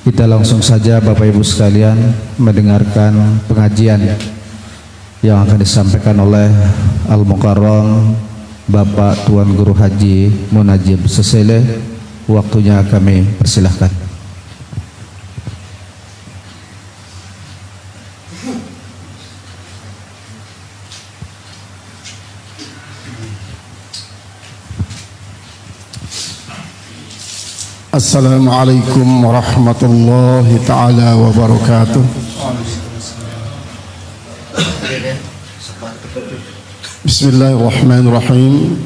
Kita langsung saja Bapak Ibu sekalian mendengarkan pengajian yang akan disampaikan oleh Al-Mukarram Bapak Tuan Guru Haji Munajib Sesele. Waktunya kami persilahkan. Assalamualaikum warahmatullahi ta'ala wabarakatuh. Bismillahirrahmanirrahim.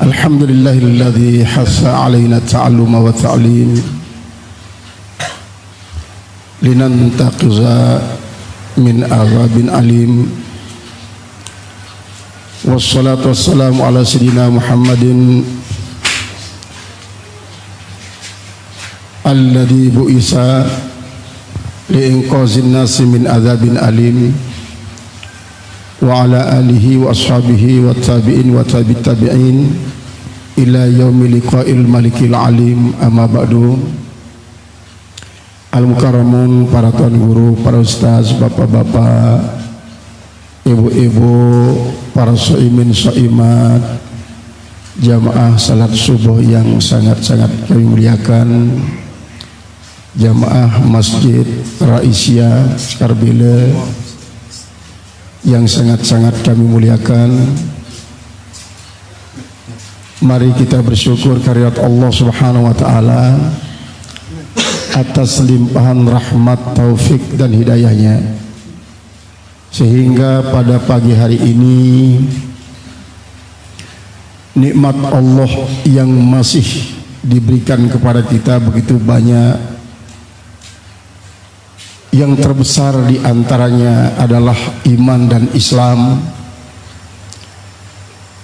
Alhamdulillahilladzi hassa alaina ta'alluma wa ta'lim linantaqiza min azabin alim. Wassalatu wassalamu ala sayyidina Muhammadin alladzi bu'isa liinqazin nasi min adzabin alim wa ala alihi wa ashabihi wa tabi'in wa tabi'it tabi'in ila yaumi liqa'il malikil alim. Amma ba'du. Al-Mukarramun, para tuan guru, para ustaz, bapak-bapak, ibu-ibu, para shaimin shaimat, jamaah salat subuh yang sangat-sangat kami muliakan, jamaah Masjid Raisya Karbila yang sangat-sangat kami muliakan. Mari kita bersyukur karyat Allah Subhanahu wa ta'ala atas limpahan rahmat, taufik dan hidayahnya, sehingga pada pagi hari ini nikmat Allah yang masih diberikan kepada kita begitu banyak. Yang terbesar di antaranya adalah iman dan Islam.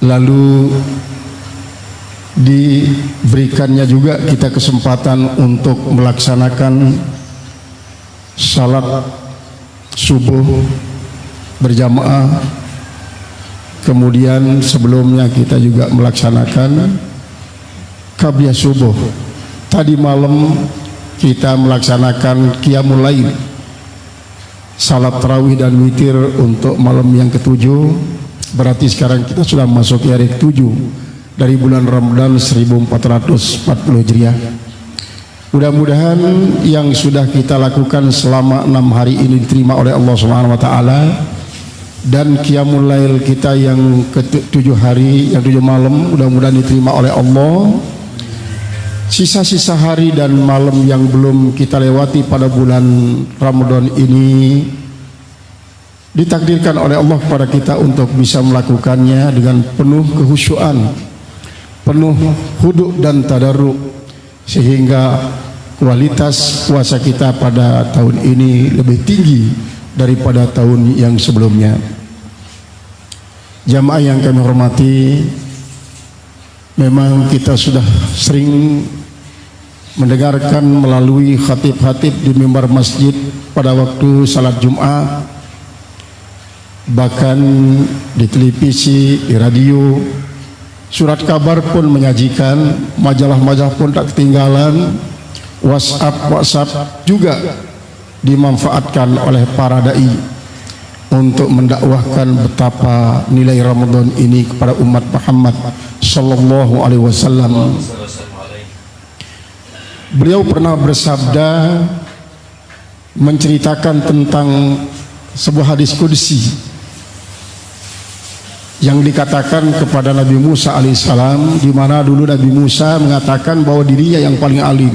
Lalu diberikannya juga kita kesempatan untuk melaksanakan salat subuh berjamaah. Kemudian sebelumnya kita juga melaksanakan qabliyah subuh. Tadi malam kita melaksanakan qiyamul lail, salat tarawih dan witir untuk malam yang ketujuh. Berarti sekarang kita sudah masuk hari ke-7 dari bulan Ramadan 1440 Hijriah. Mudah-mudahan yang sudah kita lakukan selama 6 hari ini diterima oleh Allah Subhanahu wa taala, dan qiyamul lail kita yang ke-7 hari, yang 7 malam, mudah-mudahan diterima oleh Allah. Sisa-sisa hari dan malam yang belum kita lewati pada bulan Ramadan ini ditakdirkan oleh Allah kepada kita untuk bisa melakukannya dengan penuh kehusyuan, penuh huduk dan tadarruk, sehingga kualitas puasa kita pada tahun ini lebih tinggi daripada tahun yang sebelumnya. Jamaah yang kami hormati, memang kita sudah sering mendengarkan melalui khatib-khatib di mimbar masjid pada waktu salat Jumat, bahkan di televisi, di radio, surat kabar pun menyajikan, majalah-majalah pun tak ketinggalan, WhatsApp juga dimanfaatkan oleh para dai untuk mendakwahkan betapa nilai Ramadan ini kepada umat Muhammad sallallahu alaihi wasallam. Beliau pernah bersabda menceritakan tentang sebuah hadis qudsi yang dikatakan kepada Nabi Musa alaihissalam, di mana dulu Nabi Musa mengatakan bahwa dirinya yang paling alim.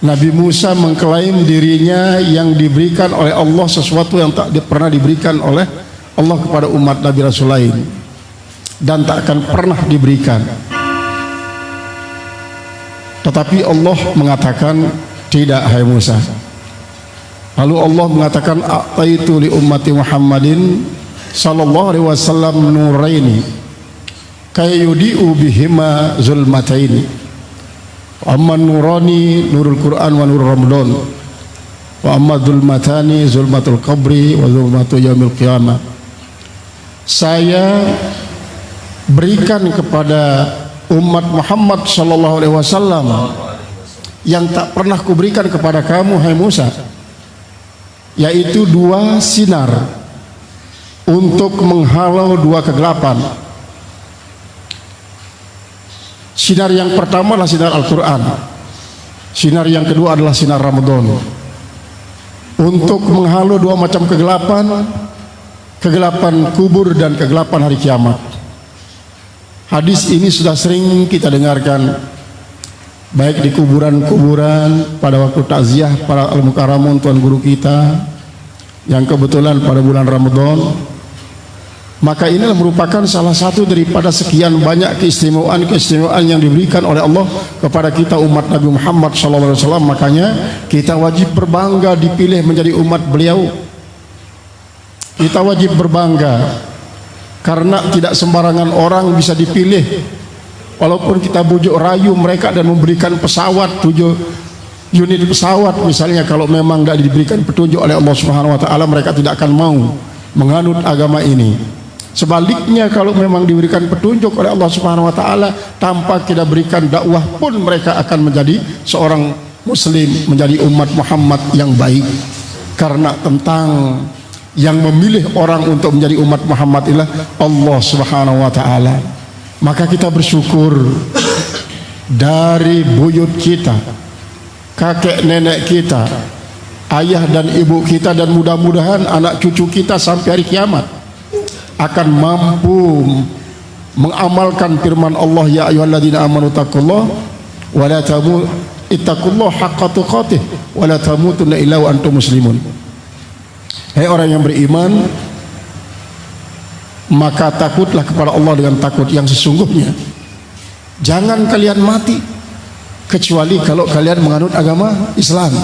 Nabi Musa mengklaim dirinya yang diberikan oleh Allah sesuatu yang tak pernah diberikan oleh Allah kepada umat Nabi Rasul lain, dan tak akan pernah diberikan. Tetapi Allah mengatakan, tidak, hai Musa. Lalu Allah mengatakan, a'taitu li ummati Muhammadin sallallahu alaihi wasallam nuraini kayudi'u bihima zulmataini. Amma nurani nurul Quran wa nurul Ramadan, wa amma zulmatani zulmatul qabri wa zulmatu yaumil qiyamah. Saya berikan kepada umat Muhammad sallallahu alaihi wasallam yang tak pernah kuberikan kepada kamu hai Musa, yaitu dua sinar untuk menghalau dua kegelapan. Sinar yang pertama adalah sinar Al-Quran, sinar yang kedua adalah sinar Ramadan, untuk menghalau dua macam kegelapan, kegelapan kubur dan kegelapan hari kiamat. Hadis ini sudah sering kita dengarkan, baik di kuburan-kuburan, pada waktu takziah para al-mukarramun tuan guru kita yang kebetulan pada bulan Ramadan. Maka inilah merupakan salah satu daripada sekian banyak keistimewaan yang diberikan oleh Allah kepada kita umat Nabi Muhammad SAW. Makanya kita wajib berbangga dipilih menjadi umat beliau. Kita wajib berbangga karena tidak sembarangan orang bisa dipilih. Walaupun kita bujuk rayu mereka dan memberikan pesawat, 7 unit pesawat misalnya, kalau memang tidak diberikan petunjuk oleh Allah Subhanahu Wa Taala, mereka tidak akan mau menganut agama ini. Sebaliknya, kalau memang diberikan petunjuk oleh Allah Subhanahu Wa Taala, tanpa kita berikan dakwah pun mereka akan menjadi seorang muslim, menjadi umat Muhammad yang baik. Karena tentang yang memilih orang untuk menjadi umat Muhammad ialah Allah Subhanahu Wa Taala. Maka kita bersyukur dari buyut kita, kakek nenek kita, ayah dan ibu kita, dan mudah-mudahan anak cucu kita sampai hari kiamat akan mampu mengamalkan firman Allah, ya ayyuhalladzina amanu taqullaha wa la ittaqullaha haqqa tuqatih wa la tamutunna illa wa antum muslimun. Hai orang yang beriman, maka takutlah kepada Allah dengan takut yang sesungguhnya. Jangan kalian mati kecuali kalau kalian menganut agama Islam.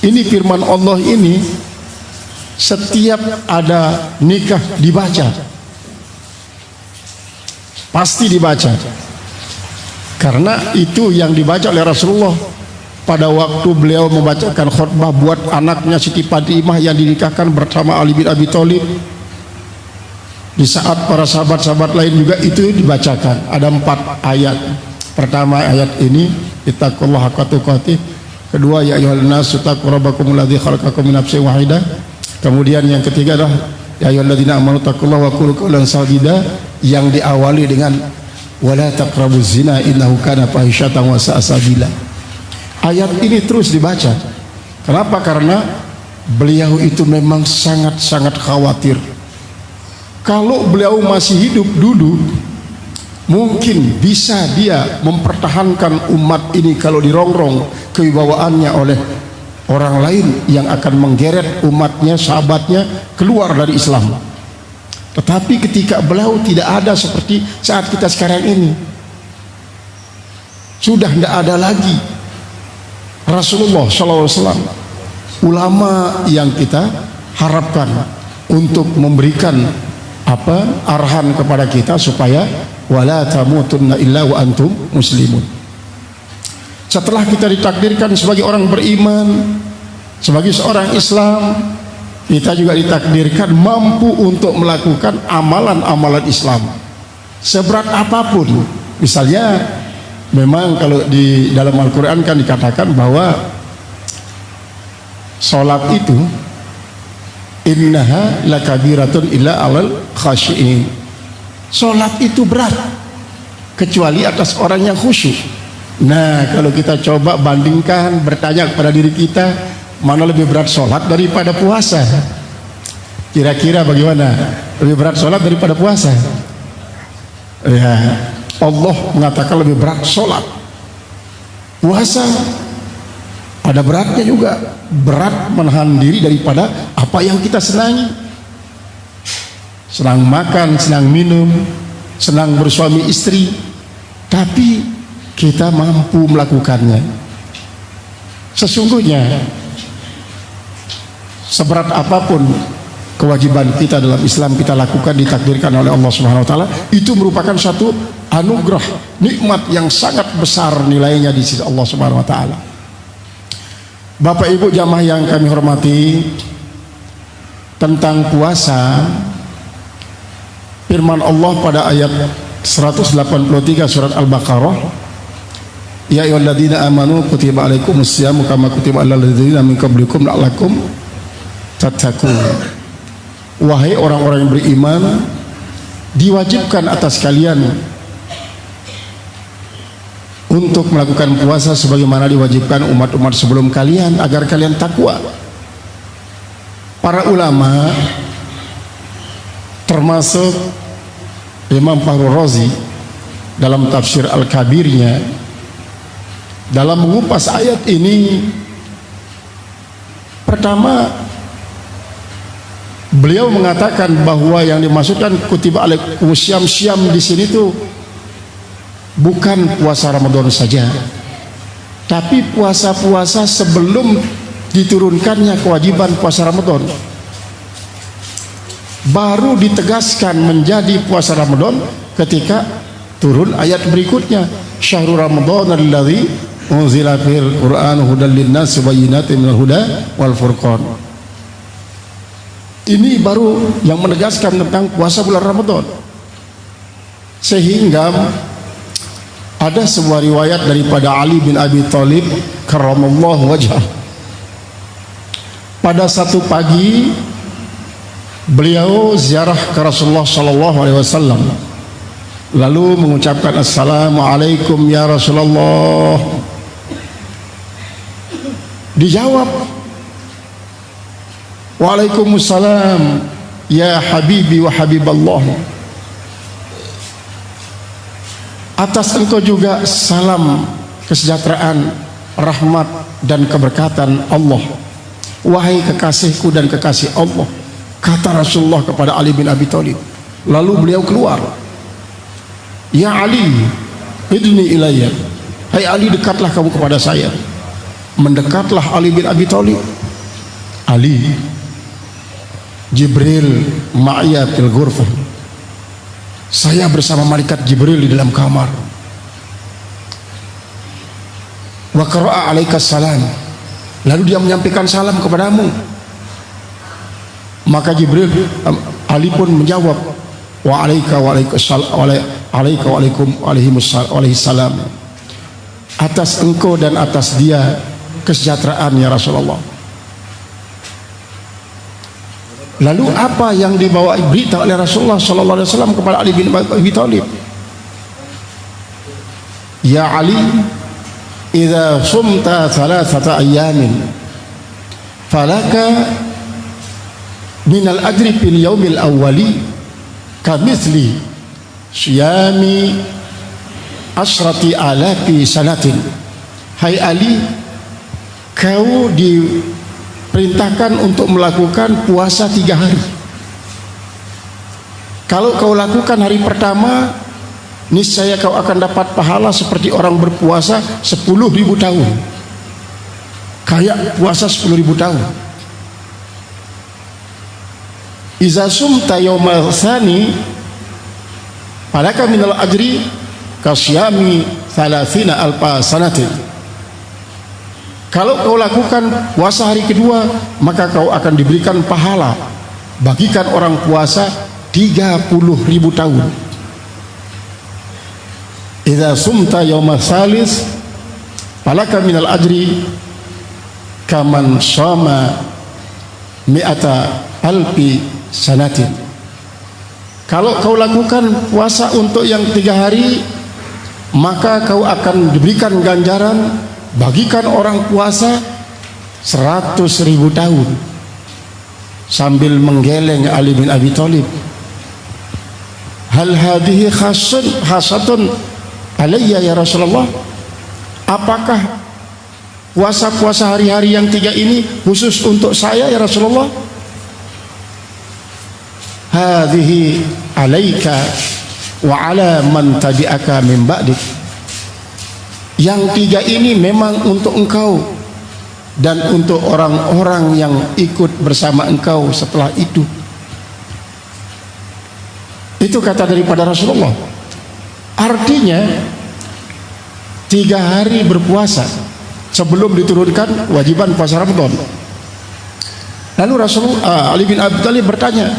Ini firman Allah ini, setiap ada nikah dibaca, pasti dibaca, karena itu yang dibaca oleh Rasulullah pada waktu beliau membacakan khutbah buat anaknya Siti Fatimah yang dinikahkan bersama Ali bin Abi Thalib. Di saat para sahabat-sahabat lain juga itu dibacakan. Ada 4 ayat. Pertama ayat ini, ittaqullaha haqqa tuqatih. Kedua, ya ayyuhan nasu taqu rabbakumul ladzi khalaqakum min nafsin wahidah. Kemudian yang ketiga adalah ya ayyuhalladzina amanu taqullaha wa qulu qawlan sadida, yang diawali dengan wala taqrabuz zina innahu kana fahisyatan wa sa'a sabila. Ayat ini terus dibaca. Kenapa? Karena beliau itu memang sangat-sangat khawatir. Kalau beliau masih hidup dulu, mungkin bisa dia mempertahankan umat ini kalau dirongrong kewibawaannya oleh orang lain yang akan menggeret umatnya, sahabatnya keluar dari Islam. Tetapi ketika beliau tidak ada seperti saat kita sekarang ini, sudah tidak ada lagi Rasulullah SAW, ulama yang kita harapkan untuk memberikan arahan kepada kita supaya wala tamutunna illa wa antum muslimun. Setelah kita ditakdirkan sebagai orang beriman, sebagai seorang Islam, kita juga ditakdirkan mampu untuk melakukan amalan-amalan Islam seberat apapun. Misalnya, memang kalau di dalam Al-Quran kan dikatakan bahwa sholat itu innaha lakabiratun illa alal khasyiin. Sholat itu berat kecuali atas orang yang khusyuk. Nah, kalau kita coba bandingkan, bertanya kepada diri kita, mana lebih berat sholat daripada puasa? Kira-kira bagaimana? Lebih berat sholat daripada puasa? Ya, Allah mengatakan lebih berat sholat. Puasa ada beratnya juga, berat menahan diri daripada apa yang kita senangi. Senang makan, senang minum, senang bersuami istri, tapi kita mampu melakukannya. Sesungguhnya seberat apapun kewajiban kita dalam Islam kita lakukan, ditakdirkan oleh Allah Subhanahu Wa Taala, itu merupakan satu anugerah, nikmat yang sangat besar nilainya di sisi Allah Subhanahu Wa Taala. Bapak Ibu jamaah yang kami hormati, tentang puasa, firman Allah pada ayat 183 surat Al-Baqarah, ya ayyuhalladzina amanu kutiba alaikumus syamu kama kutiba alal ladzina min qablikum la'allakum tattaqun. Wahai orang-orang yang beriman, diwajibkan atas kalian untuk melakukan puasa sebagaimana diwajibkan umat-umat sebelum kalian agar kalian takwa. Para ulama termasuk Imam Fahru Razi dalam tafsir Al-Kabirnya dalam mengupas ayat ini, pertama beliau mengatakan bahwa yang dimaksudkan kutiba alaikumus syam di sini tuh bukan puasa Ramadan saja, tapi puasa-puasa sebelum diturunkannya kewajiban puasa Ramadan. Baru ditegaskan menjadi puasa Ramadan ketika turun ayat berikutnya, syahrul Ramadan alladzi unzila fil Qur'an hudal linnas wa bayyinatin minal huda wal furqan. Ini baru yang menegaskan tentang puasa bulan Ramadan. Sehingga ada sebuah riwayat daripada Ali bin Abi Thalib karramallahu wajhah. Pada satu pagi beliau ziarah ke Rasulullah sallallahu alaihi wasallam, lalu mengucapkan assalamualaikum ya Rasulullah. Dijawab waalaikumsalam ya habibi wa habiballah. Atas engkau juga salam kesejahteraan, rahmat dan keberkatan Allah, wahai kekasihku dan kekasih Allah, kata Rasulullah kepada Ali bin Abi Thalib. Lalu beliau keluar, ya Ali idni ilayya, hai Ali dekatlah kamu kepada saya. Mendekatlah Ali bin Abi Thalib. Ali, Jibril ma'ya fil ghurfah, saya bersama malaikat Jibril di dalam kamar. Wa qara'a alaikas salam, lalu dia menyampaikan salam kepadamu. Maka Jibril, Ali pun menjawab wa alaika wa alaihi salam, atas engkau dan atas dia kesejahteraan ya Rasulullah. Lalu apa yang dibawa berita oleh Rasulullah sallallahu alaihi wasallam kepada Ali bin Abi Thalib? Ya Ali, idza sumta thalathata ayamin falaka minal ajri fil yaumil awwali kamithli syiyami asrati alafi sanatin. Hai Ali, kau diperintahkan untuk melakukan puasa 3 hari. Kalau kau lakukan hari pertama, niscaya kau akan dapat pahala seperti orang berpuasa 10.000 tahun, kayak puasa 10.000 tahun. Iza sumta yawmal tsani falaka minal ajri kasyami 30 alfa sanatin. Kalau kau lakukan puasa hari kedua, maka kau akan diberikan pahala bagikan orang puasa 30.000 tahun. Idza sumta yawmal tsalis falaka minal ajri kaman shama mi'ata alfi sanatin. Kalau kau lakukan puasa untuk yang 3 hari, maka kau akan diberikan ganjaran bagikan orang puasa 100.000 tahun. Sambil menggeleng Ali bin Abi Thalib, hal hadhihi khasatun alayya ya Rasulullah, apakah puasa-puasa hari-hari yang 3 ini khusus untuk saya ya Rasulullah? Hadhihi alaika wa ala man tabi'aka min ba'dik. Yang 3 ini memang untuk engkau dan untuk orang-orang yang ikut bersama engkau setelah itu. Itu kata daripada Rasulullah. Artinya 3 hari berpuasa sebelum diturunkan kewajiban puasa Ramadan. Lalu Ali bin Abi Thalib bertanya,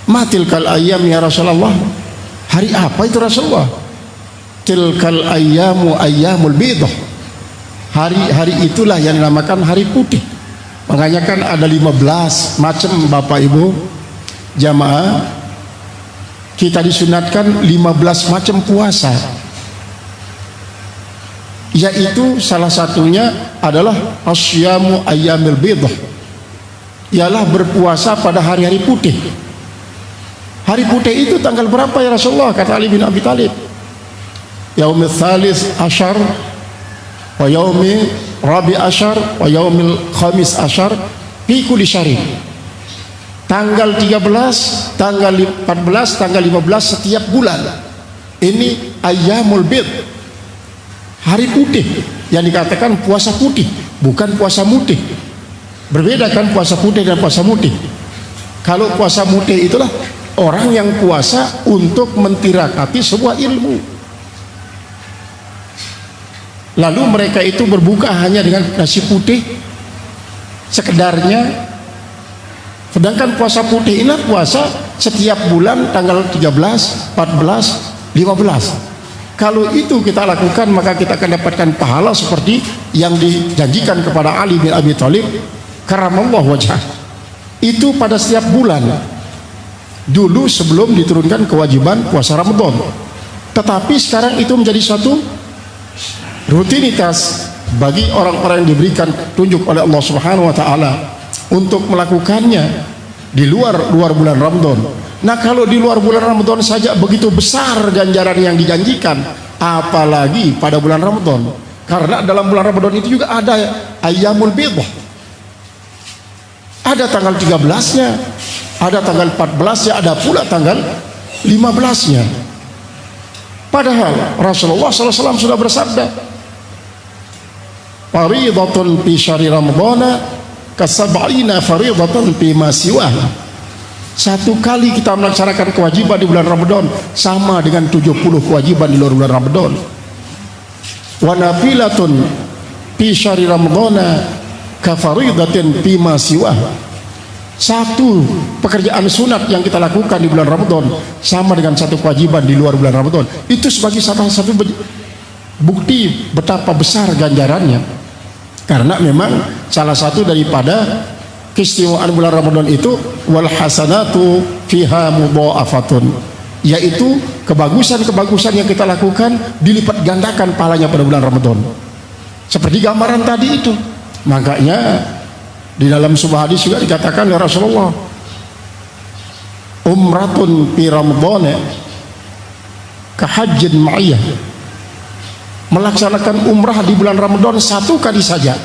matil kal ayam ya Rasulullah, Hari apa itu Rasulullah? Tilkal ayyamu ayyamul bidah. Hari-hari itulah yang dinamakan hari putih. Makanya kan ada 15 macam Bapak Ibu jamaah, kita disunatkan 15 macam puasa, yaitu salah satunya adalah asyamu ayyamil bidah, ialah berpuasa pada hari-hari putih. Hari putih itu tanggal berapa ya Rasulullah? Kata Ali bin Abi Thalib, yaumil thalith asyar wa yaumi rabi asyar wa yaumil khamis asyar fi kulli syahrin. Tanggal 13, tanggal 14, tanggal 15 setiap bulan. Ini ayyamul bid, hari putih, yang dikatakan puasa putih, bukan puasa mutih. Berbeda kan puasa putih dan puasa mutih. Kalau puasa mutih itulah orang yang puasa untuk mentirakati sebuah ilmu, lalu mereka itu berbuka hanya dengan nasi putih sekedarnya. Sedangkan puasa putih ini puasa setiap bulan tanggal 13, 14, 15. Kalau itu kita lakukan, maka kita akan dapatkan pahala seperti yang dijanjikan kepada Ali bin Abi Thalib karamallahu wajhah. Itu pada setiap bulan dulu sebelum diturunkan kewajiban puasa Ramadan. Tetapi sekarang itu menjadi suatu rutinitas bagi orang-orang yang diberikan tunjuk oleh Allah Subhanahu wa taala untuk melakukannya di luar bulan Ramadan. Nah, kalau di luar bulan Ramadan saja begitu besar ganjaran yang dijanjikan, apalagi pada bulan Ramadan. Karena dalam bulan Ramadan itu juga ada ayyamul bidah, ada tanggal 13-nya, ada tanggal 14-nya, ada pula tanggal 15-nya. Padahal Rasulullah SAW sudah bersabda, fariidatun fi syahri ramadhana kasab'ina fariidatun fi ma siwaha. Satu kali kita melaksanakan kewajiban di bulan Ramadan sama dengan 70 kewajiban di luar bulan Ramadan. Wa nafilatun fi syahri ramadhana ka fariidatin fi ma siwaha. Satu pekerjaan sunat yang kita lakukan di bulan Ramadan sama dengan satu kewajiban di luar bulan Ramadan. Itu sebagai salah satu bukti betapa besar ganjarannya. Karena memang salah satu daripada keistimewaan bulan Ramadan itu wal hasanatu fiha mudha'afatun, yaitu kebagusan-kebagusan yang kita lakukan dilipat gandakan pahalanya pada bulan Ramadan. Seperti gambaran tadi itu. Makanya di dalam sebuah hadis juga dikatakan oleh Rasulullah, umratun fi ramadhan ka hajjin ma'iyah. Melaksanakan umrah di bulan Ramadan satu kali saja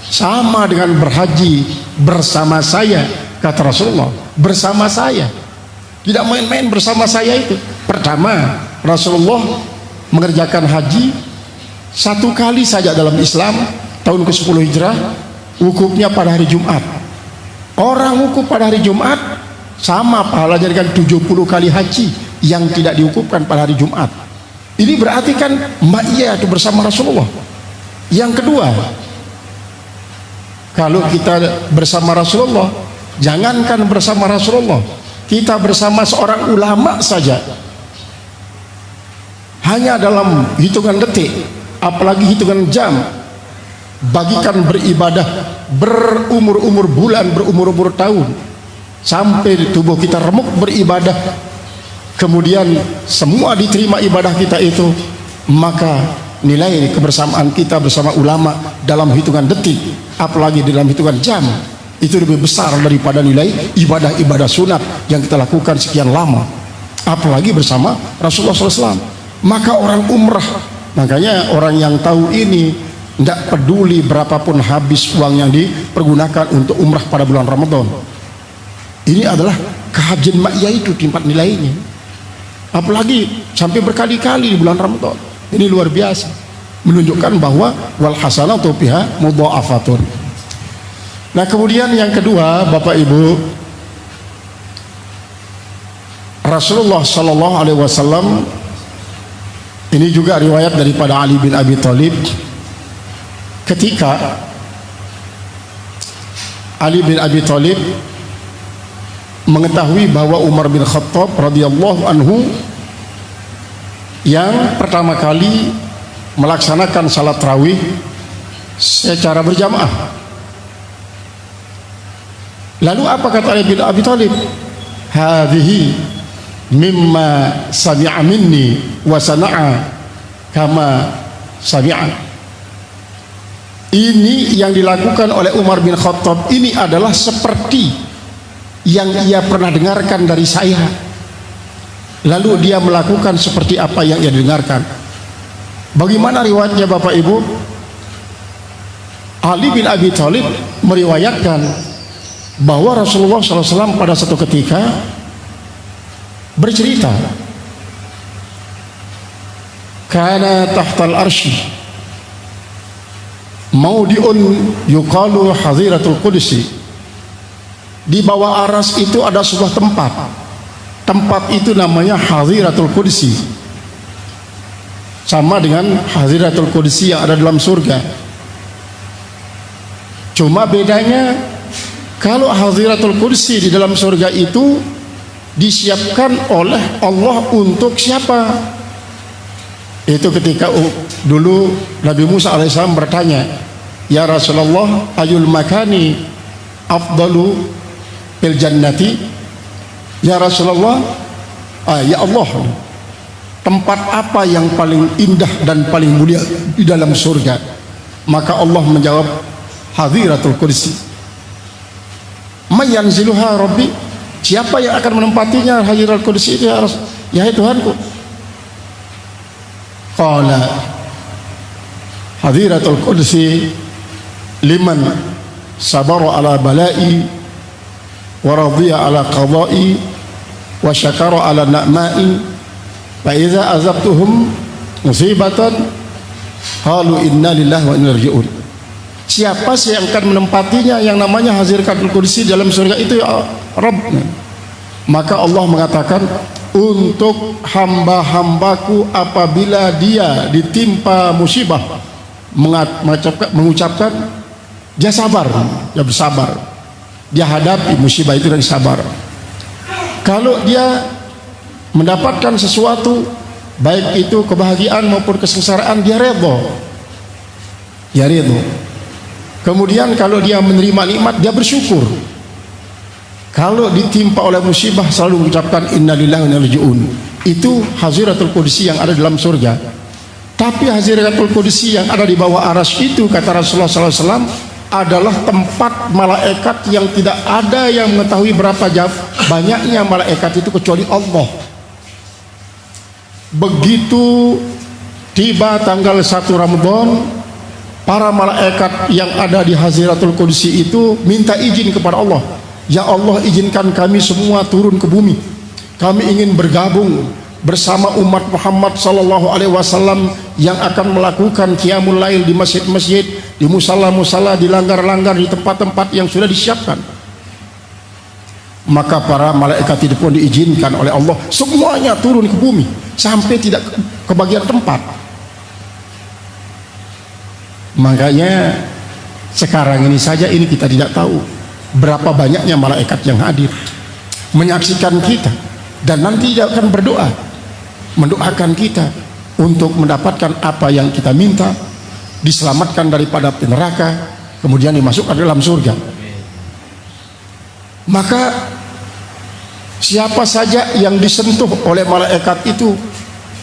sama dengan berhaji bersama saya, kata Rasulullah. Bersama saya, tidak main-main bersama saya itu. Pertama, Rasulullah mengerjakan haji satu kali saja dalam Islam, tahun ke-10 Hijrah, wukufnya pada hari Jumat. Orang wukuf pada hari Jumat sama pahalanya dengan 70 kali haji yang tidak diwukufkan pada hari Jumat. Ini berarti kan ma'iyah itu bersama Rasulullah. Yang kedua, kalau kita bersama Rasulullah, jangankan bersama Rasulullah, kita bersama seorang ulama saja, hanya dalam hitungan detik, apalagi hitungan jam, bagikan beribadah berumur-umur bulan, berumur-umur tahun, sampai tubuh kita remuk beribadah, kemudian semua diterima ibadah kita itu, maka nilai kebersamaan kita bersama ulama dalam hitungan detik, apalagi dalam hitungan jam, itu lebih besar daripada nilai ibadah-ibadah sunat yang kita lakukan sekian lama, apalagi bersama Rasulullah SAW. Maka orang umrah, makanya orang yang tahu ini tidak peduli berapapun habis uang yang dipergunakan untuk umrah pada bulan Ramadan. Ini adalah kehajian ma'iyah itu tingkat nilainya, apalagi sampai berkali-kali di bulan Ramadan. Ini luar biasa, menunjukkan bahwa wal hasanatu fiha mudha'afatun. Nah, kemudian yang kedua, Bapak Ibu, Rasulullah sallallahu alaihi wasallam, ini juga riwayat daripada Ali bin Abi Thalib, ketika Ali bin Abi Thalib mengetahui bahwa Umar bin Khattab radhiyallahu anhu yang pertama kali melaksanakan salat tarawih secara berjamaah. Lalu apa kata Ali bin Abi Thalib? Hadhihi mimma sami'a minni wa sana'a kama sami'a. Ini yang dilakukan oleh Umar bin Khattab ini adalah seperti yang ia pernah dengarkan dari saya. Lalu dia melakukan seperti apa yang ia dengarkan. Bagaimana riwayatnya Bapak Ibu? Ali bin Abi Thalib meriwayatkan bahwa Rasulullah SAW pada satu ketika bercerita, kana tahtal arsy maudiun yuqalu hadhiratul qudsi. Di bawah aras itu ada sebuah tempat itu namanya hadhiratul qudsi, sama dengan hadhiratul qudsi yang ada dalam surga. Cuma bedanya, kalau hadhiratul qudsi di dalam surga itu disiapkan oleh Allah untuk siapa? Itu ketika dulu Nabi Musa alaihissalam bertanya, ya Rasulullah, ayul makani afdalu fil jannati? Ya Rasulullah, ya Allah, tempat apa yang paling indah dan paling mulia di dalam surga? Maka Allah menjawab, hadhiratul qudsi. Mayanziluha Rabbi, siapa yang akan menempatinya hadhiratul qudsi itu ya Tuhanku? Qala hadhiratul qudsi liman sabara ala bala'i wa radiya ala qada'i wa syakara ala na'ma'i fa idza azabtuhum musibatan qalu inna lillahi wa inna ilaihi raji'un. Siapa sih yang akan menempatinya yang namanya hadhiratul qudsi dalam surga itu, ya Rabb? Maka Allah mengatakan, untuk hamba-hambaku apabila dia ditimpa musibah mengucapkan dia sabar, dia bersabar, dia hadapi musibah itu dan sabar. Kalau dia mendapatkan sesuatu, baik itu kebahagiaan maupun kesengsaraan, dia redha, dia redha. Kemudian kalau dia menerima nikmat, dia bersyukur. Kalau ditimpa oleh musibah, selalu mengucapkan innalillahi wa inna ilaihi raji'un. Itu hadhiratul qudsi yang ada dalam surga. Tapi hadhiratul qudsi yang ada di bawah arsy itu, kata Rasulullah SAW, adalah tempat malaikat yang tidak ada yang mengetahui berapa banyaknya malaikat itu kecuali Allah. Begitu tiba tanggal 1 Ramadan, para malaikat yang ada di hadhiratul qudsi itu minta izin kepada Allah, ya Allah, izinkan kami semua turun ke bumi. Kami ingin bergabung bersama umat Muhammad sallallahu alaihi wasallam yang akan melakukan qiyamul lail di masjid-masjid, di musala-musala, di langgar-langgar, di tempat-tempat yang sudah disiapkan. Maka para malaikat itu pun diizinkan oleh Allah semuanya turun ke bumi sampai tidak kebagian tempat. Makanya sekarang ini saja ini kita tidak tahu berapa banyaknya malaikat yang hadir menyaksikan kita, dan nanti dia akan berdoa, mendoakan kita untuk mendapatkan apa yang kita minta, diselamatkan daripada neraka, kemudian dimasukkan dalam surga. Maka siapa saja yang disentuh oleh malaikat itu,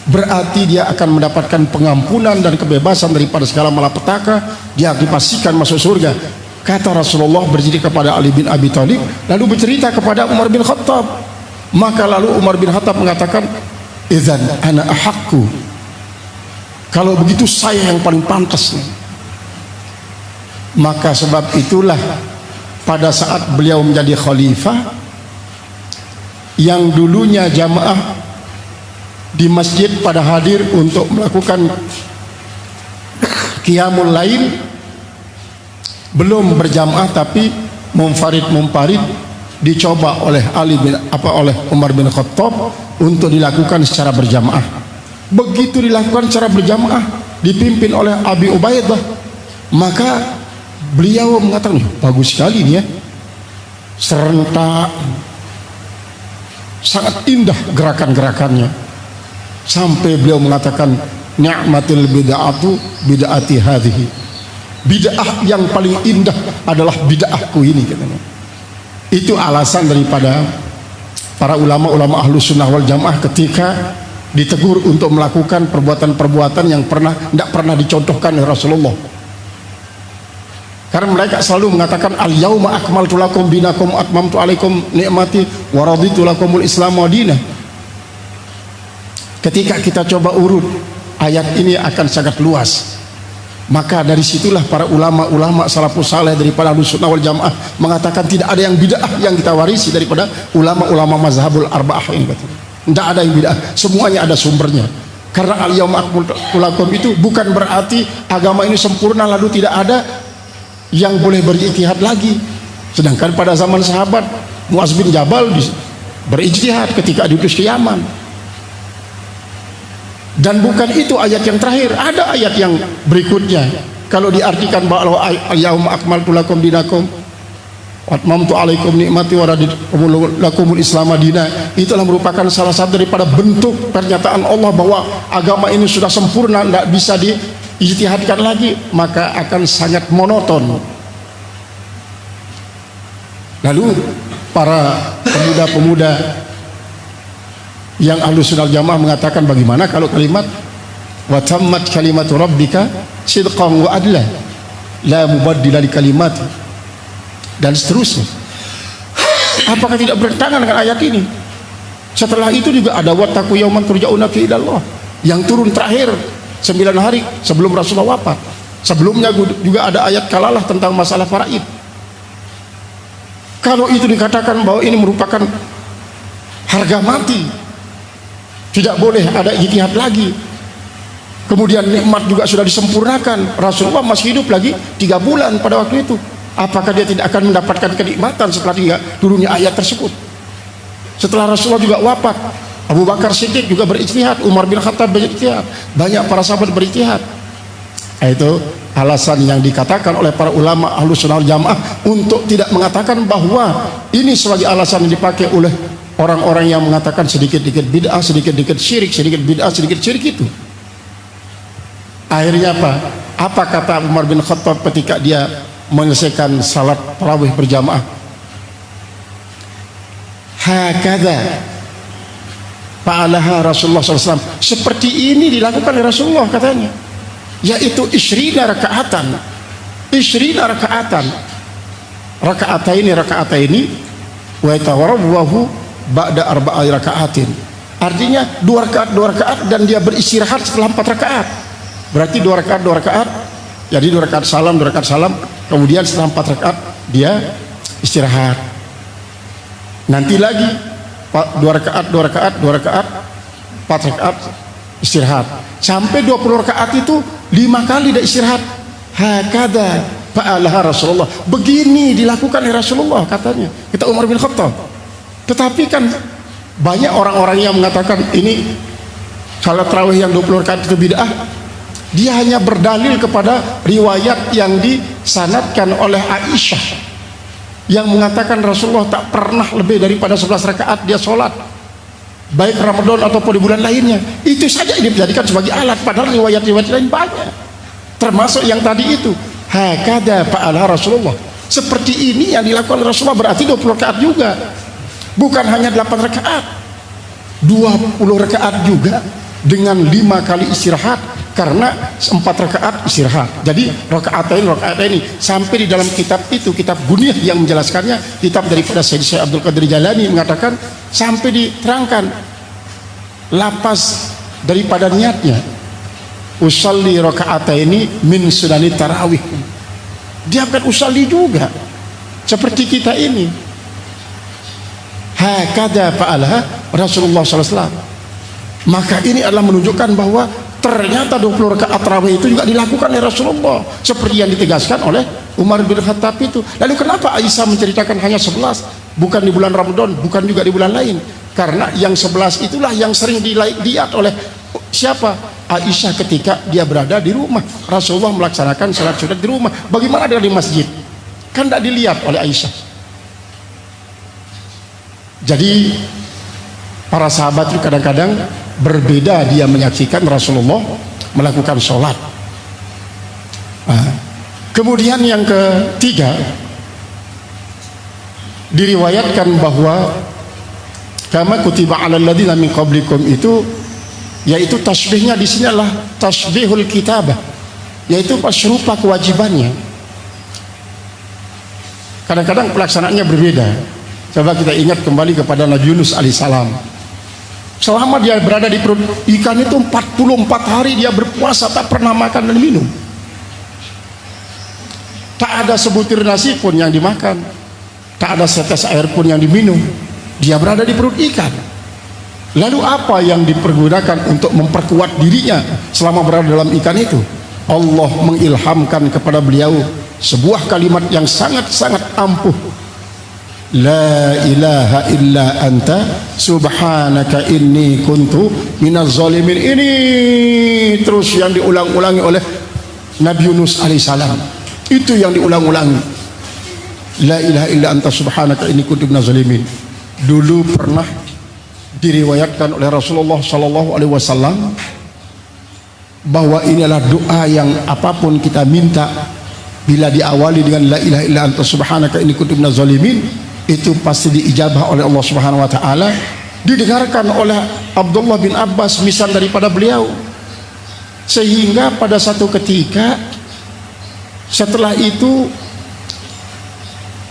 berarti dia akan mendapatkan pengampunan dan kebebasan daripada segala malapetaka, dia dipastikan masuk surga. Kata Rasulullah berdiri kepada Ali bin Abi Thalib, lalu bercerita kepada Umar bin Khattab. Maka lalu Umar bin Khattab mengatakan, idzan ana ahaqqu, kalau begitu saya yang paling pantas. Maka sebab itulah pada saat beliau menjadi khalifah, yang dulunya jamaah di masjid pada hadir untuk melakukan qiyamul lail, belum berjamaah tapi munfarid dicoba oleh oleh Umar bin Khattab untuk dilakukan secara berjamaah. Begitu dilakukan secara berjamaah dipimpin oleh Abi Ubaidah, maka beliau mengatakan, bagus sekali ini ya, serentak, sangat indah gerakan-gerakannya. sampai beliau mengatakan ni'matil bid'atu bid'ati hadhihi, bid'ah yang paling indah adalah bid'ahku ini, katanya. Itu alasan daripada para ulama-ulama ahlus sunnah wal jamaah ketika ditegur untuk melakukan perbuatan-perbuatan yang tidak pernah dicontohkan oleh Rasulullah. Karena mereka selalu mengatakan al-yauma akmaltu lakum dinakum atmamtu alaikum ni'mati wa raditu lakumul islam wa dinah. Ketika kita coba urut ayat ini akan sangat luas. Maka dari situlah para ulama-ulama salafus saleh daripada ahlus sunnah wal jamaah mengatakan tidak ada yang bid'ah yang kita warisi daripada ulama-ulama mazhabul arba'ah ini. Tidak ada yang bid'ah, semuanya ada sumbernya. Karena al-yauma akmaltu lakum itu bukan berarti agama ini sempurna lalu tidak ada yang boleh berijtihad lagi. Sedangkan pada zaman sahabat Muaz bin Jabal berijtihad ketika diutus ke Yaman. Dan bukan itu ayat yang terakhir, ada ayat yang berikutnya. Kalau diartikan bahwa al-yauma akmaltu lakum dinakum atmamtu alaikum nikmati wa raditu lakumul islam madina, itulah merupakan salah satu daripada bentuk pernyataan Allah bahwa agama ini sudah sempurna, tidak bisa diijtihadkan lagi, maka akan sangat monoton. Lalu para pemuda-pemuda yang ahlus sunnah jamaah mengatakan bagaimana kalau kalimat wa tammat kalimatu rabbika sidqan wa adla la mubaddila li kalimat, dan seterusnya. Apakah tidak bertentangan dengan ayat ini? Setelah itu juga ada wattaqu yauman turja'una fi ilallah yang turun terakhir 9 hari sebelum Rasulullah wafat. Sebelumnya juga ada ayat kalalah tentang masalah faraid. Kalau itu dikatakan bahwa ini merupakan harga mati, tidak boleh ada ijtihad lagi. Kemudian nikmat juga sudah disempurnakan. Rasulullah masih hidup lagi 3 bulan pada waktu itu. Apakah dia tidak akan mendapatkan kenikmatan setelah turunnya ayat tersebut? Setelah Rasulullah juga wafat, Abu Bakar Siddiq juga berijtihad, Umar bin Khattab berijtihad, banyak para sahabat berijtihad. Itu alasan yang dikatakan oleh para ulama ahlus sunnah wal jamaah untuk tidak mengatakan bahwa ini sebagai alasan yang dipakai oleh orang-orang yang mengatakan sedikit-sedikit bid'ah, sedikit-sedikit syirik, sedikit bid'ah, sedikit syirik itu. Akhirnya apa? Apa kata Umar bin Khattab ketika dia menyelesaikan salat tarawih berjamaah? Hakadha fa'alaha Rasulullah SAW. Seperti ini dilakukan oleh Rasulullah, katanya. Yaitu isyrina rakaatan. Isyrina rakaatan. Rakaataini wa yatawarrahu ba'da arba'i rakaatin. Artinya 2 rakaat dan dia beristirahat setelah 4 rakaat. Berarti 2 rakaat. Jadi 2 rakaat salam, kemudian setelah 4 rakaat dia istirahat. Nanti lagi 2 rakaat, 4 rakaat istirahat. Sampai 20 rakaat itu 5 kali dia istirahat. Hakadha fa'alaha Rasulullah. Begini dilakukan oleh Rasulullah, katanya. Kita Umar bin Khattab. Tetapi kan banyak orang-orang yang mengatakan ini salat tarawih yang 20 rakaat itu bid'ah. Dia hanya berdalil kepada riwayat yang disanadkan oleh Aisyah yang mengatakan Rasulullah tak pernah lebih daripada 11 rakaat dia sholat, baik Ramadan ataupun di bulan lainnya. Itu saja ini dijadikan sebagai alat, padahal riwayat-riwayat lain banyak, termasuk yang tadi itu. Hakadha fa'ala Rasulullah. Seperti ini yang dilakukan Rasulullah, berarti 20 rakaat juga, bukan hanya 8 rakaat, 20 rakaat juga dengan 5 kali istirahat, karena 4 rakaat istirahat. Jadi rakaat ini sampai di dalam kitab itu, kitab Gunyah yang menjelaskannya, kitab daripada Syekh Abdul Qadir Jalani mengatakan sampai diterangkan lapas daripada niatnya, usalli rakaataini min sunani tarawih. Dia akan usalli juga seperti kita ini. Hakadha fa'alaha Rasulullah SAW. Maka ini adalah menunjukkan bahwa ternyata 20 rakaat tarawih itu juga dilakukan oleh Rasulullah seperti yang ditegaskan oleh Umar bin Khattab itu. Lalu kenapa Aisyah menceritakan hanya 11, bukan di bulan Ramadan, bukan juga di bulan lain? Karena yang 11 itulah yang sering dilihat oleh siapa? Aisyah ketika dia berada di rumah. Rasulullah melaksanakan salat sunat di rumah. Bagaimana dengan di masjid? Kan tidak dilihat oleh Aisyah. Jadi para sahabat itu kadang-kadang berbeda dia menyaksikan Rasulullah melakukan sholat. Kemudian yang ketiga, diriwayatkan bahwa kama kutiba 'alal ladzina min qablikum itu, yaitu tasbihnya di sini adalah tasbihul kitabah, yaitu serupa kewajibannya. Kadang-kadang pelaksanaannya berbeda. Coba kita ingat kembali kepada Nabi Yunus alaihissalam. Selama dia berada di perut ikan itu 44 hari dia berpuasa, tak pernah makan dan minum. Tak ada sebutir nasi pun yang dimakan, tak ada setes air pun yang diminum. Dia berada di perut ikan. Lalu apa yang dipergunakan untuk memperkuat dirinya selama berada dalam ikan itu? Allah mengilhamkan kepada beliau sebuah kalimat yang sangat-sangat ampuh. La ilaha illa anta subhanaka inni kuntu minaz zalimin. Ini terus yang diulang-ulangi oleh Nabi Yunus alaihissalam. Itu yang diulang-ulangi. La ilaha illa anta subhanaka inni kuntu minaz zalimin. Dulu pernah diriwayatkan oleh Rasulullah sallallahu alaihi wasallam bahwa inilah doa yang apapun kita minta, bila diawali dengan la ilaha illa anta subhanaka inni kuntu minaz zalimin, itu pasti diijabah oleh Allah Subhanahu wa taala. Didengarkan oleh Abdullah bin Abbas misal daripada beliau, sehingga pada satu ketika setelah itu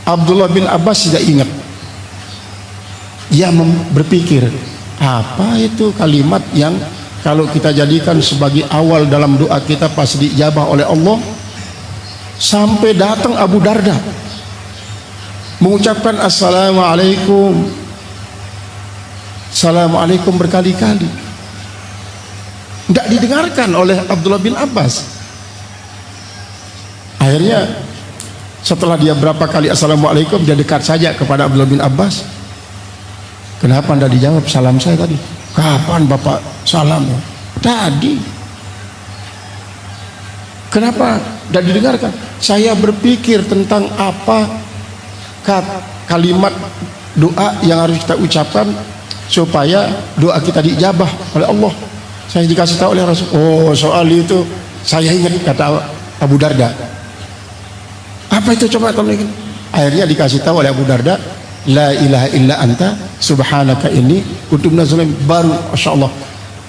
Abdullah bin Abbas tidak ingat. Dia berpikir, apa itu kalimat yang kalau kita jadikan sebagai awal dalam doa kita pasti diijabah oleh Allah. Sampai datang Abu Darda mengucapkan assalamualaikum, assalamualaikum berkali-kali. Tidak didengarkan oleh Abdullah bin Abbas. Akhirnya setelah dia berapa kali assalamualaikum, dia dekat saja kepada Abdullah bin Abbas. Kenapa tidak dijawab salam saya tadi? Kapan Bapak salam? Tadi. Kenapa tidak didengarkan? Saya berpikir tentang apa kalimat doa yang harus kita ucapkan supaya doa kita diijabah oleh Allah. Saya dikasih tahu oleh Rasul. Oh, soal itu saya ingat, kata Abu Darda. Apa itu coba tolong ingat? Akhirnya dikasih tahu oleh Abu Darda, la ilaha illa anta subhanaka inni kuntu minaz zalimin. Baru masyaallah,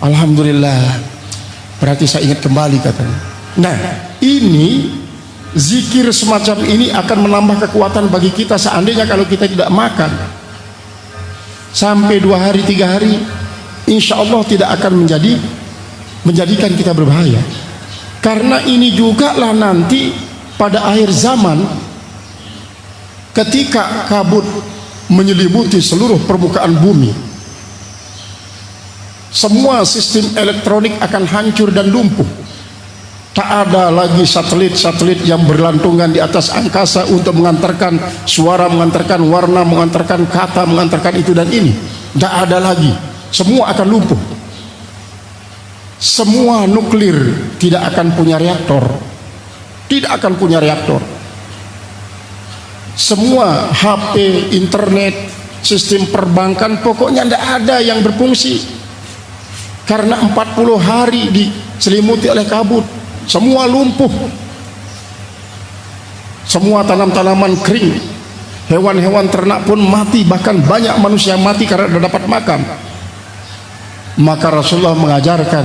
alhamdulillah, berarti saya ingat kembali katanya. Nah, ini zikir semacam ini akan menambah kekuatan bagi kita. Seandainya kalau kita tidak makan sampai 2 hari 3 hari, insya Allah tidak akan menjadikan kita berbahaya. Karena ini juga lah nanti pada akhir zaman, ketika kabut menyelimuti seluruh permukaan bumi, semua sistem elektronik akan hancur dan lumpuh. Tak ada lagi satelit-satelit yang berlantungan di atas angkasa untuk mengantarkan suara, mengantarkan warna, mengantarkan kata, mengantarkan itu dan ini. Tak ada lagi. Semua akan lumpuh. Semua nuklir tidak akan punya reaktor. Tidak akan punya reaktor. Semua HP, internet, sistem perbankan, pokoknya tidak ada yang berfungsi. Karena 40 hari diselimuti oleh kabut. Semua lumpuh, semua tanam-tanaman kering, hewan-hewan ternak pun mati, bahkan banyak manusia mati karena tidak dapat makan. Maka Rasulullah mengajarkan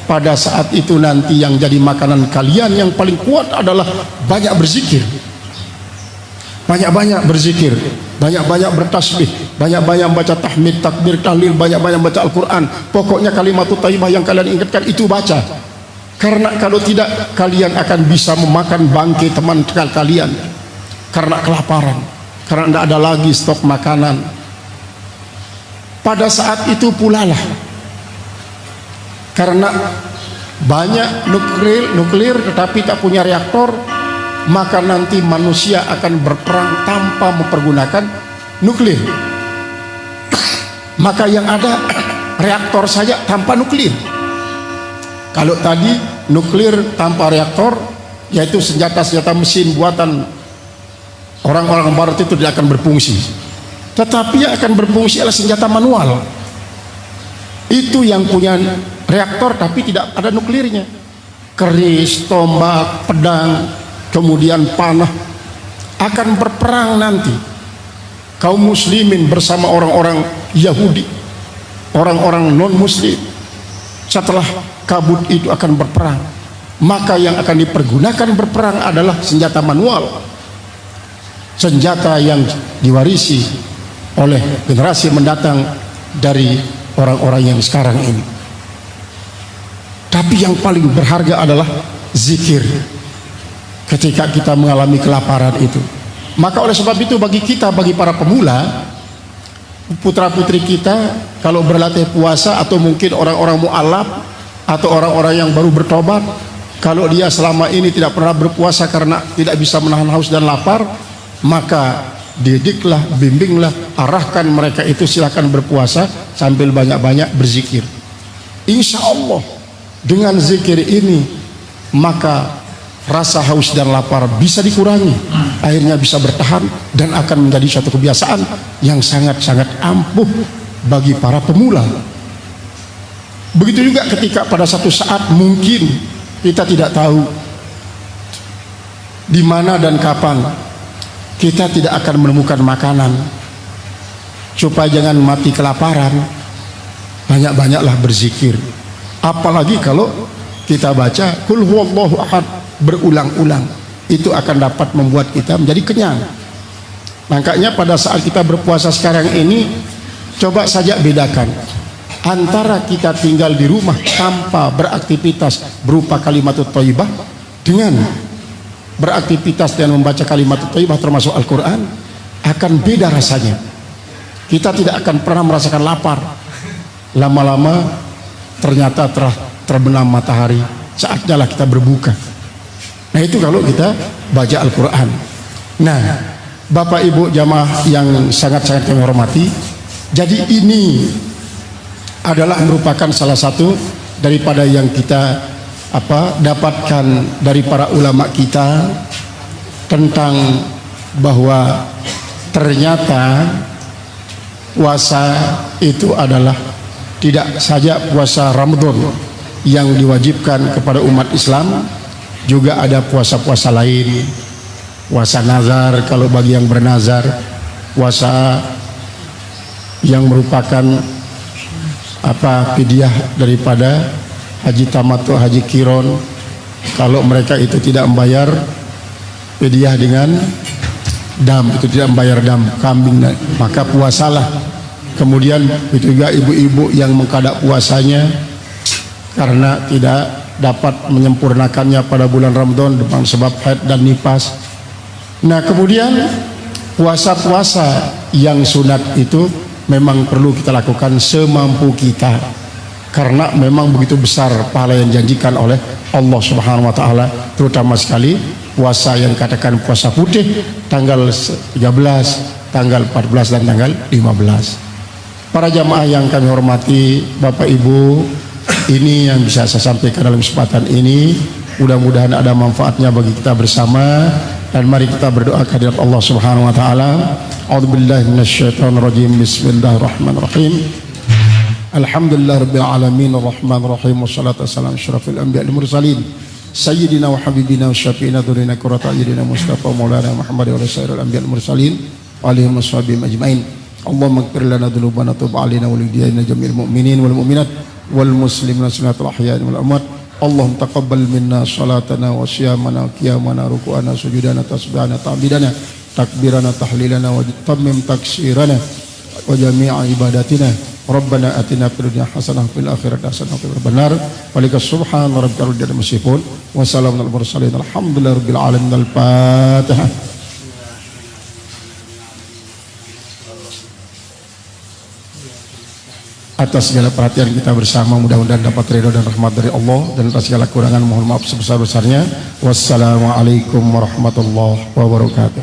pada saat itu nanti yang jadi makanan kalian yang paling kuat adalah banyak berzikir, banyak-banyak berzikir, banyak-banyak bertasbih, banyak-banyak baca tahmid, takbir, tahlil, banyak-banyak baca Al-Quran. Pokoknya kalimatut thayyibah yang kalian ingatkan itu baca. Karena kalau tidak, kalian akan bisa memakan bangkai teman kalian karena kelaparan, karena tidak ada lagi stok makanan. Pada saat itu pula lah, karena banyak nuklir tetapi tak punya reaktor, maka nanti manusia akan berperang tanpa mempergunakan nuklir. Maka yang ada reaktor saja tanpa nuklir. Kalau tadi nuklir tanpa reaktor, yaitu senjata-senjata mesin buatan orang-orang barat itu tidak akan berfungsi. Tetapi yang akan berfungsi adalah senjata manual. Itu yang punya reaktor tapi tidak ada nuklirnya. Keris, tombak, pedang, kemudian panah akan berperang nanti. Kaum muslimin bersama orang-orang Yahudi, orang-orang non-muslim. Setelah kabut itu akan berperang, maka yang akan dipergunakan berperang adalah senjata manual, senjata yang diwarisi oleh generasi mendatang dari orang-orang yang sekarang ini. Tapi yang paling berharga adalah zikir ketika kita mengalami kelaparan itu. Maka oleh sebab itu bagi kita, bagi para pemula, putra putri kita, kalau berlatih puasa atau mungkin orang-orang mu'alaf atau orang-orang yang baru bertobat, kalau dia selama ini tidak pernah berpuasa karena tidak bisa menahan haus dan lapar, maka didiklah, bimbinglah, arahkan mereka itu silakan berpuasa sambil banyak-banyak berzikir. Insya Allah dengan zikir ini maka rasa haus dan lapar bisa dikurangi, akhirnya bisa bertahan dan akan menjadi suatu kebiasaan yang sangat-sangat ampuh bagi para pemula. Begitu juga ketika pada satu saat mungkin kita tidak tahu di mana dan kapan kita tidak akan menemukan makanan, supaya jangan mati kelaparan, banyak-banyaklah berzikir. Apalagi kalau kita baca Qul huwallahu ahad berulang-ulang, itu akan dapat membuat kita menjadi kenyang. Makanya pada saat kita berpuasa sekarang ini, coba saja bedakan antara kita tinggal di rumah tanpa beraktivitas berupa kalimat thayyibah dengan beraktivitas dan membaca kalimat thayyibah termasuk Al-Quran, akan beda rasanya. Kita tidak akan pernah merasakan lapar. Lama-lama ternyata terbenam matahari, saatnya lah kita berbuka. Nah itu kalau kita baca Al-Quran. Nah Bapak Ibu jamaah yang sangat-sangat kami hormati, jadi ini adalah merupakan salah satu daripada yang kita dapatkan dari para ulama kita tentang bahwa ternyata puasa itu adalah tidak saja puasa Ramadan yang diwajibkan kepada umat Islam, juga ada puasa-puasa lain, puasa nazar kalau bagi yang bernazar, puasa yang merupakan fidyah daripada haji tamattu, haji kiron, kalau mereka itu tidak membayar fidyah dengan dam, itu tidak membayar dam kambing, maka puasalah. Kemudian itu juga ibu-ibu yang mengkadak puasanya karena tidak dapat menyempurnakannya pada bulan Ramadan dengan sebab haid dan nifas. Nah kemudian puasa-puasa yang sunat itu memang perlu kita lakukan semampu kita, karena memang begitu besar pahala yang dijanjikan oleh Allah Subhanahu wa taala, terutama sekali puasa yang katakan puasa putih tanggal 13, tanggal 14 dan tanggal 15. Para jamaah yang kami hormati, Bapak Ibu, ini yang bisa saya sampaikan dalam kesempatan ini. Mudah-mudahan ada manfaatnya bagi kita bersama, dan mari kita berdoa kehadirat Allah Subhanahu wa taala. A'udzubillahi minasyaitonirrajim. Bismillahirrahmanirrahim. Alhamdulillahirabbil alamin arrahmanir rahim wassalatu wassalamu asyrafil anbiya'i wal mursalin sayyidina wa habibina wa syafi'ina dzurrina qurrata a'yunina mustafa maulana Muhammad wa rasulil anbiya'i wal mursalin wa alihi washabbihi ajmain. Allahumma ighfir lana dzunubana tub 'alaina wa lidiyana jamil mu'minin wal mu'minat wal muslimin sunnatul ahya'i wal amwat. Allahumma taqabbal minna salatana wa siyamana wa qiyamana ruku'ana sujudana tasbihana ta'bidana takbirana tahlilana wa tammim taksirana wa jami'a ibadatina. Rabbana atina fid dunya hasanah fil akhirati hasanah wa qina adzabannar. Walikas subhana rabbika rabbil izzati amma yasifun wa salamun alal mursalin alhamdulillahirabbil alamin. Al-Fatihah. Atas segala perhatian kita bersama, mudah-mudahan dapat ridho dan rahmat dari Allah, dan atas segala kurangan mohon maaf sebesar-besarnya. Wassalamualaikum warahmatullahi wabarakatuh.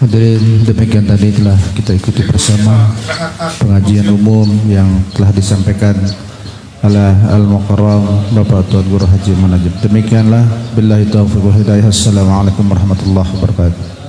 Hadirin, demikian tadi telah kita ikuti bersama pengajian umum yang telah disampaikan oleh Al-Mukarram Bapak Tuan Guru Haji Munajib. Demikianlah, billahi taufiq wal hidayah. Assalamualaikum warahmatullahi wabarakatuh.